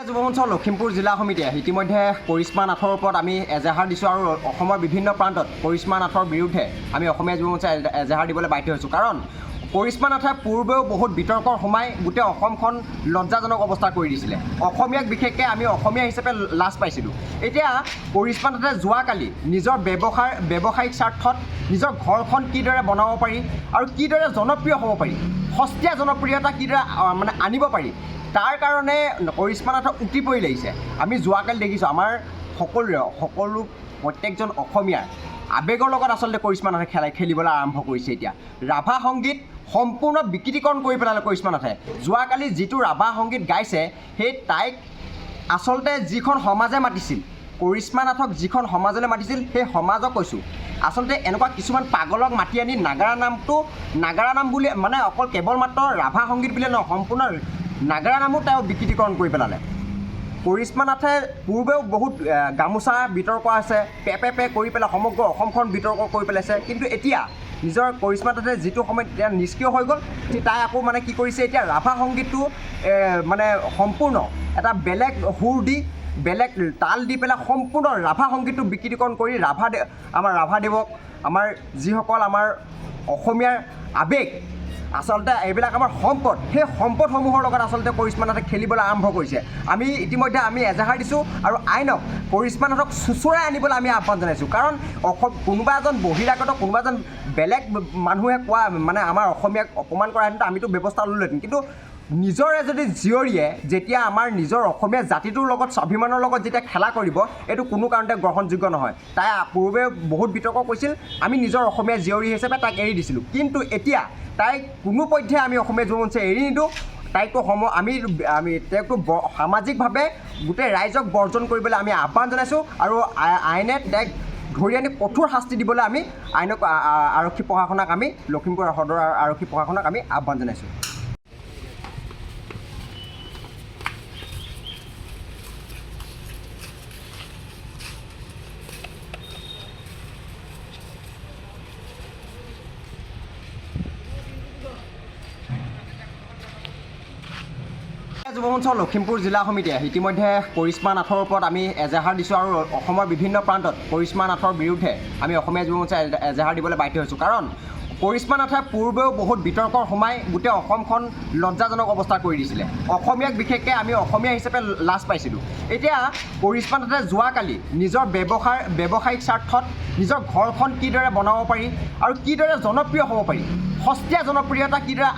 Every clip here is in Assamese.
যুৱ মঞ্চৰ লখিমপুৰ জিলা সমিতিয়ে ইতিমধ্যে কৰিশ্মা নাথৰ ওপৰত আমি এজাহাৰ দিছোঁ আৰু অসমৰ বিভিন্ন প্ৰান্তত কৰিশ্মা নাথৰ বিৰুদ্ধে আমি অসমীয়া যুৱ মঞ্চই এজাহাৰ দিবলৈ বাধ্য হৈছোঁ। কাৰণ কৰিশ্মা নাথে পূৰ্বেও বহুত বিতৰ্কৰ সোমাই গোটেই অসমখন লজ্জাজনক অৱস্থা কৰি দিছিলে। অসমীয়াক বিশেষকৈ আমি অসমীয়া হিচাপে লাজ পাইছিলোঁ। এতিয়া কৰিশ্মা নাথে যোৱাকালি নিজৰ ব্যৱসায়িক স্বাৰ্থত নিজৰ ঘৰখন কিদৰে বনাব পাৰি আৰু কিদৰে জনপ্ৰিয় হ'ব পাৰি, সস্তীয়া জনপ্ৰিয়তা কিদৰে আনিব পাৰি, তাৰ কাৰণে কৰিশ্মা নাথক উটি পৰি লাগিছে। আমি যোৱাকালি দেখিছোঁ আমাৰ সকলো প্ৰত্যেকজন অসমীয়াৰ আৱেগৰ লগত আচলতে কৰিশ্মা নাথে খেলিবলৈ আৰম্ভ কৰিছে। এতিয়া ৰাভা সংগীত সম্পূৰ্ণ বিকৃতিকৰণ কৰি পেলালে কৰিশ্মা নাথে। যোৱাকালি যিটো ৰাভা সংগীত গাইছে সেই তাইক আচলতে যিখন সমাজে মাতিছিল, কৰিশ্মা নাথক যিখন সমাজলৈ মাতিছিল সেই সমাজক কৈছোঁ আচলতে এনেকুৱা কিছুমান পাগলক মাতি আনি নাগাৰা নাম বুলি অকল কেৱল মাত্ৰ ৰাভা সংগীত বুলিয়ে নহয়, সম্পূৰ্ণ নাগাৰা নামো তেওঁ বিকৃতিকৰণ কৰি পেলালে। কৰিশ্মা নাথে পূৰ্বেও বহুত গামোচা বিতৰ্ক আছে, পে কৰি পেলাই সমগ্ৰ অসমখন বিতৰ্ক কৰি পেলাইছে। কিন্তু এতিয়া নিজৰ কৰিশ্মা নাথে যিটো সময়ত এতিয়া নিষ্ক্ৰিয় হৈ গ'ল, তাই আকৌ কি কৰিছে, এতিয়া ৰাভা সংগীতটো সম্পূৰ্ণ এটা বেলেগ সুৰ দি বেলেগ তাল দি পেলাই সম্পূৰ্ণ ৰাভা সংগীতটো বিকৃতিকৰণ কৰি আমাৰ ৰাভাদেৱক, আমাৰ যিসকল আমাৰ অসমীয়াৰ আৱেগ, আচলতে এইবিলাক আমাৰ সম্পদ, সেই সম্পদসমূহৰ লগত আচলতে কৰিশ্মা নাথে খেলিবলৈ আৰম্ভ কৰিছে। আমি ইতিমধ্যে এজাহাৰ দিছোঁ আৰু আইনক কৰিশ্মা নাথক চোঁচৰাই আনিবলৈ আমি আহ্বান জনাইছোঁ। কাৰণ কোনোবা এজন বহিৰাগত, কোনোবা এজন বেলেগ মানুহে কোৱা আমাৰ অসমীয়াক অপমান কৰাহেঁতেন আমিতো ব্যৱস্থা ল'লোহেঁতেন। কিন্তু নিজৰ এজনী জীয়ৰীয়ে যেতিয়া আমাৰ নিজৰ অসমীয়া জাতিটোৰ লগত স্বাভিমানৰ লগত যেতিয়া খেলা কৰিব, এইটো কোনো কাৰণতে গ্ৰহণযোগ্য নহয়। তাই পূৰ্বে বহুত বিতৰ্ক কৰিছিল, আমি নিজৰ অসমীয়া জীয়ৰী হিচাপে তাইক এৰি দিছিলোঁ। কিন্তু এতিয়া তাইক কোনোপধ্যে আমি অসমীয়া যুৱ মঞ্চে এৰি নিদিওঁ। তাইকতো আমি তেওঁকতো সামাজিকভাৱে গোটেই ৰাইজক বৰ্জন কৰিবলৈ আমি আহ্বান জনাইছোঁ আৰু আইনে তাইক ধৰি আনি কঠোৰ শাস্তি দিবলৈ আমি আৰক্ষী প্ৰশাসনক, আমি লখিমপুৰ সদৰ আৰক্ষী প্ৰশাসনক আমি আহ্বান জনাইছোঁ। যুৱ মঞ্চৰ লখিমপুৰ জিলা সমিতিয়ে ইতিমধ্যে কৰিশ্মা নাথৰ ওপৰত আমি এজাহাৰ দিছোঁ আৰু অসমৰ বিভিন্ন প্ৰান্তত কৰিশ্মা নাথৰ বিৰুদ্ধে আমি অসমীয়া যুৱ মঞ্চই এজাহাৰ দিবলৈ বাধ্য হৈছোঁ। কাৰণ কৰিশ্মা নাথে পূৰ্বেও বহুত বিতৰ্কৰ সোমাই গোটেই অসমখন লজ্জাজনক অৱস্থা কৰি দিছিলে। অসমীয়াক বিশেষকৈ আমি অসমীয়া হিচাপে লাজ পাইছিলোঁ। এতিয়া কৰিশ্মা নাথে যোৱাকালি নিজৰ ব্যৱসায়িক স্বাৰ্থত নিজৰ ঘৰখন কিদৰে বনাব পাৰি আৰু কিদৰে জনপ্ৰিয় হ'ব পাৰি, সস্তীয়া জনপ্ৰিয়তা কিদৰে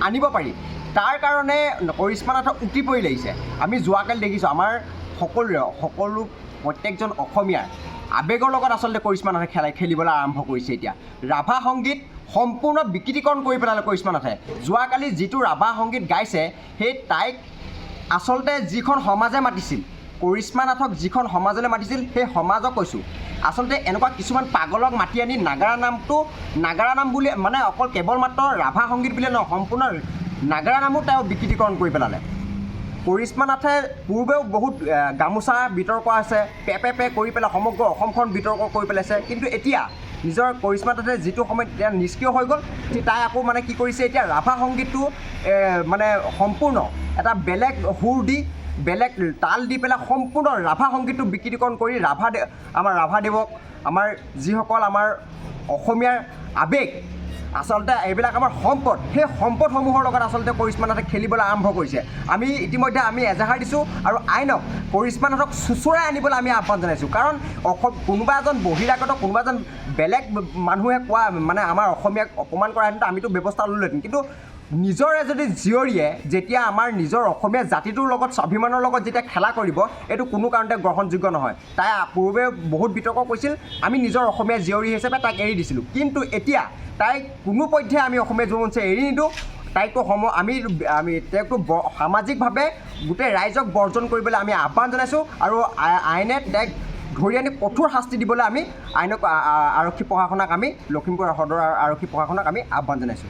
আনিব পাৰি, তাৰ কাৰণে কৰিশ্মা নাথক উটি পৰি লাগিছে। আমি যোৱাকালি দেখিছোঁ আমাৰ সকলো প্ৰত্যেকজন অসমীয়াৰ আৱেগৰ লগত আচলতে কৰিশ্মা নাথে খেলিবলৈ আৰম্ভ কৰিছে। এতিয়া ৰাভা সংগীত সম্পূৰ্ণ বিকৃতিকৰণ কৰি পেলালে কৰিশ্মা নাথে। যোৱাকালি যিটো ৰাভা সংগীত গাইছে সেই তাইক আচলতে যিখন সমাজে মাতিছিল, কৰিশ্মা নাথক যিখন সমাজলৈ মাতিছিল সেই সমাজক কৈছোঁ আচলতে এনেকুৱা কিছুমান পাগলক মাতি আনি নাগাৰা নাম বুলি অকল কেৱল মাত্ৰ ৰাভা সংগীত বুলিয়ে নহয়, সম্পূৰ্ণ নাগাৰা নামো তেওঁ বিকৃতিকৰণ কৰি পেলালে। কৰিশ্মা নাথে পূৰ্বেও বহুত গামোচা বিতৰ্ক আছে, পে কৰি পেলাই সমগ্ৰ অসমখন বিতৰ্ক কৰি পেলাইছে। কিন্তু এতিয়া নিজৰ কৰিশ্মা নাথে যিটো সময়ত এতিয়া নিষ্ক্ৰিয় হৈ গ'ল, তাই আকৌ কি কৰিছে, এতিয়া ৰাভা সংগীতটো সম্পূৰ্ণ এটা বেলেগ সুৰ দি বেলেগ তাল দি পেলাই সম্পূৰ্ণ ৰাভা সংগীতটো বিকৃতিকৰণ কৰি আমাৰ ৰাভাদেৱক, আমাৰ যিসকল আমাৰ অসমীয়াৰ আৱেগ, আচলতে এইবিলাক আমাৰ সম্পদ, সেই সম্পদসমূহৰ লগত আচলতে কৰিশ্মা নাথে খেলিবলৈ আৰম্ভ কৰিছে। আমি ইতিমধ্যে এজাহাৰ দিছোঁ আৰু আইনক কৰিশ্মা নাথক চোঁচৰাই আনিবলৈ আমি আহ্বান জনাইছোঁ। কাৰণ কোনোবা এজন বহিৰাগত, কোনোবা এজন বেলেগ মানুহে কোৱা আমাৰ অসমীয়াক অপমান কৰাহেঁতেন আমিতো ব্যৱস্থা ল'লোহেঁতেন। কিন্তু নিজৰ এজনী জীয়ৰীয়ে যেতিয়া আমাৰ নিজৰ অসমীয়া জাতিটোৰ লগত স্বাভিমানৰ লগত যেতিয়া খেলা কৰিব, এইটো কোনো কাৰণতে গ্ৰহণযোগ্য নহয়। তাই পূৰ্বে বহুত বিতৰ্ক কৰিছিল, আমি নিজৰ অসমীয়া জীয়ৰী হিচাপে তাইক এৰি দিছিলোঁ। কিন্তু এতিয়া তাইক কোনোপধ্যে আমি অসমীয়া যুৱ মঞ্চে এৰি নিদিওঁ। তাইকতো আমি তেওঁকতো সামাজিকভাৱে গোটেই ৰাইজক বৰ্জন কৰিবলৈ আমি আহ্বান জনাইছোঁ আৰু আইনে তাইক ধৰি আনি কঠোৰ শাস্তি দিবলৈ আমি আৰক্ষী প্ৰশাসনক, আমি লখিমপুৰ সদৰ আৰক্ষী প্ৰশাসনক আমি আহ্বান জনাইছোঁ।